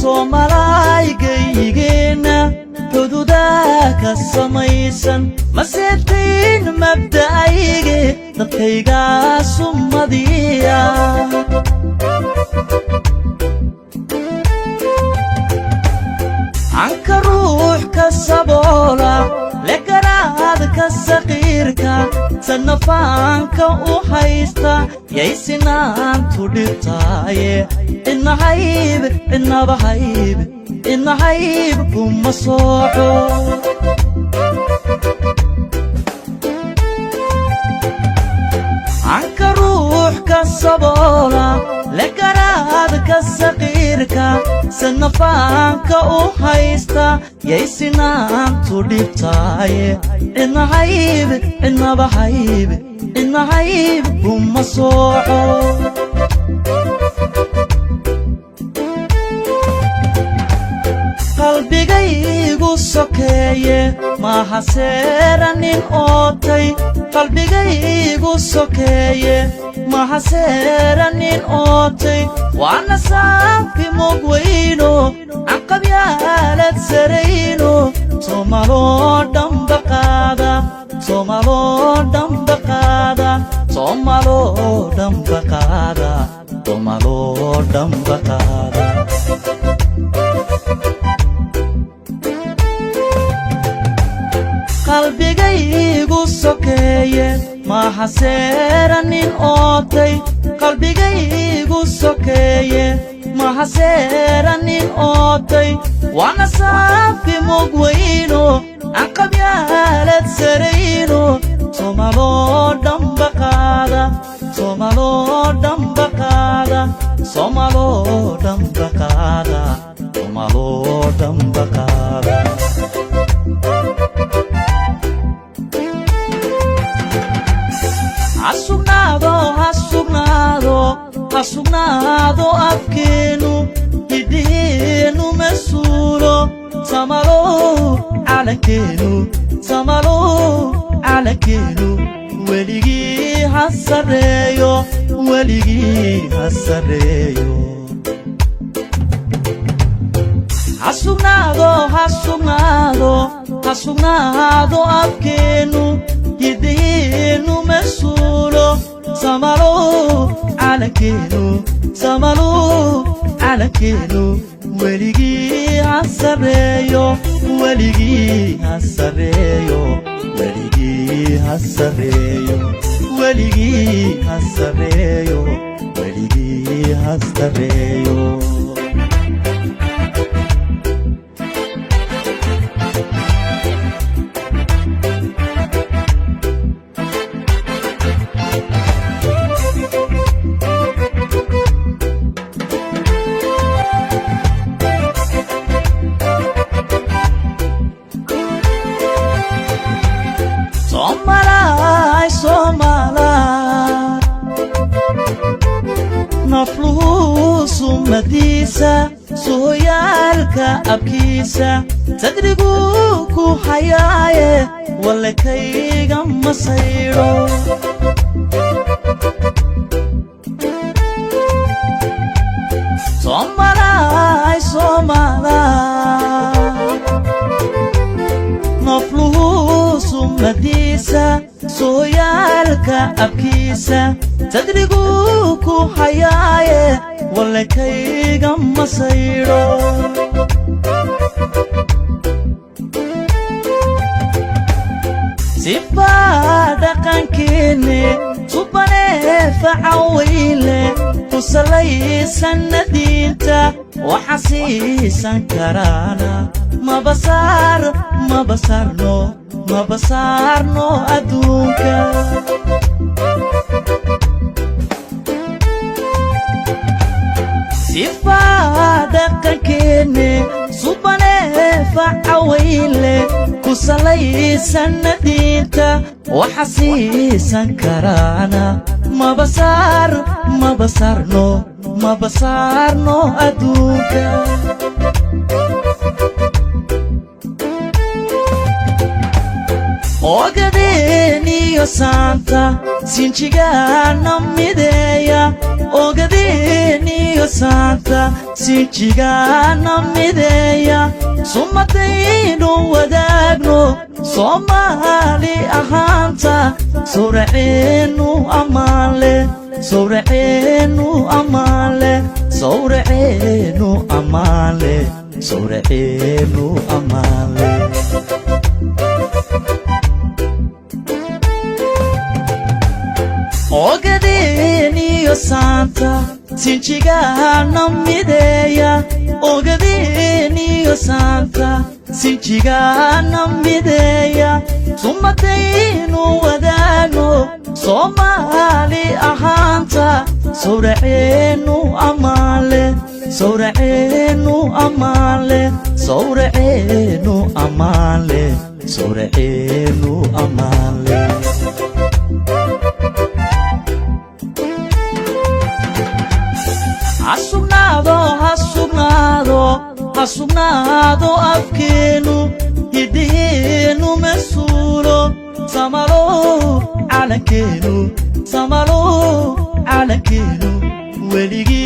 soomalaygaygeena xuduudaa ka samaysan ma seetiin mabda'ayge dadkaygaa summadiya anka ruux ka saboola lekaraad ka saqiirka sannafaanka u haysta yaysinaantu dhibtaaye inahayb inabahayb inahayb kuma sooco anka ruux ka saboola lekaraad ka saqiirka sannafaanka u haysta yaysinaantu dhibtaaye inahayb inabahayb inahayb kuma sooco qalbigaygu sokeeye maaha seeranin ootay qalbigaygu sokeeye maaha seeranin ootay waana saafi mogweyno anqabyaalad sarayno somaloo dhanba qaada somaloo dhanba qaada somaloo dhanba qaada somaloo dhanba qaada qalbigaygu sokeeye maaha seeranin ootay qalbigaygu sokeeye maaha seeranin ootay waana saafi mogweyno anqabyaalad sarayno somaloo dhanba qaada somaloo dhanba qaada somaloo dhanba qaada somaloo dhanba qaada hasugnaado afkeenu hiddeenu masuulo samalow calankeenu samalow calankeenu weligii ha sarreeyo weligii ha sarreeyo hasugnaado afkeenu hiddeenu masuulo samalow calankeenu samalow calankeenu weligii ha sarreeyo weligii ha sarreeyo weligii ha sarreeyo weligii ha sarreeyo weligii ha sarreeyo nafluhu summadiisa sooyaalka abkiisa sadriguu ku hayaaye walekayga masayro nafluhu summadiisa sooyaalka abkiisa sadriguu ku hayaaye walekayga masayro sifaa dhaqankeenne subanee facaweyle ku salaysanna diinta waxa siisan karaana mabasarno adduunka sifaa dhaqankeenne subanee facaweyle ku salaysanna diinta waxa siisan karaana mabasarno adduunka ogadeeniyo saanta sinjigana mideeya ogadeeniyo saanta sinjigana mideeya sumadaynu wadaagno Somali ahaanta sawraceenu amaale sawraceenu amaale sawraceenu amaale sawraceenu amaale ogadeeniyo saanta sinjigana mideeya ogadeeniyo saanta sinjigana mideeya sumadaynu wadaagno Somali ahaanta sawraceenu amaale sawraceenu amaale sawraceenu amaale sawraceenu amaale hasugnaado afkeenu hidiheenu masuulo samalo calankeenu samalo calankeenu weligii